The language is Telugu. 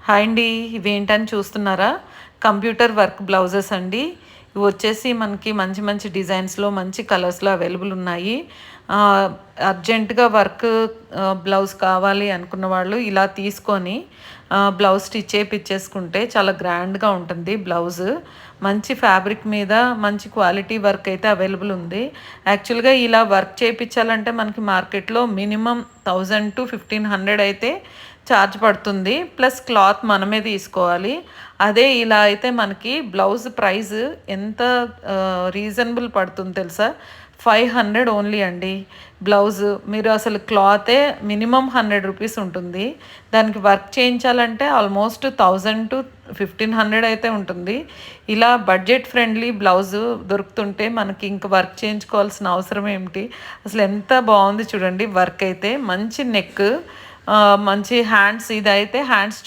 హాయ్ అండి. ఇవేంటని చూస్తున్నారా? కంప్యూటర్ వర్క్ బ్లౌజెస్ అండి. ఇవి వచ్చేసి మనకి మంచి మంచి డిజైన్స్‌లో, మంచి కలర్స్‌లో అవైలబుల్ ఉన్నాయి. అర్జెంట్‌గా వర్క్ బ్లౌజ్ కావాలి అనుకున్న వాళ్ళు ఇలా తీసుకొని బ్లౌజ్ స్టిచ్ చేపిచ్చేసుకుంటే చాలా గ్రాండ్‌గా ఉంటుంది బ్లౌజు. మంచి ఫ్యాబ్రిక్ మీద మంచి క్వాలిటీ వర్క్ అయితే అవైలబుల్ ఉంది. యాక్చువల్‌గా ఇలా వర్క్ చేపిచ్చాలంటే మనకి మార్కెట్‌లో మినిమమ్ 1000-1500 అయితే ఛార్జ్ పడుతుంది. ప్లస్ క్లాత్ మనమే తీసుకోవాలి. అదే ఇలా అయితే మనకి బ్లౌజ్ ప్రైస్ ఎంత రీజనబుల్ పడుతుంది తెలుసా? 500 ఓన్లీ అండి. బ్లౌజ్ మీరు అసలు క్లాతే మినిమమ్ 100 రూపీస్ ఉంటుంది. దానికి వర్క్ చేయించాలంటే ఆల్మోస్ట్ 1000-1500 అయితే ఉంటుంది. ఇలా బడ్జెట్ ఫ్రెండ్లీ బ్లౌజు దొరుకుతుంటే మనకి ఇంక వర్క్ చేయించుకోవాల్సిన అవసరం ఏమిటి? అసలు ఎంత బాగుంది చూడండి వర్క్ అయితే. మంచి నెక్, మంచి హ్యాండ్స్, ఇదైతే హ్యాండ్స్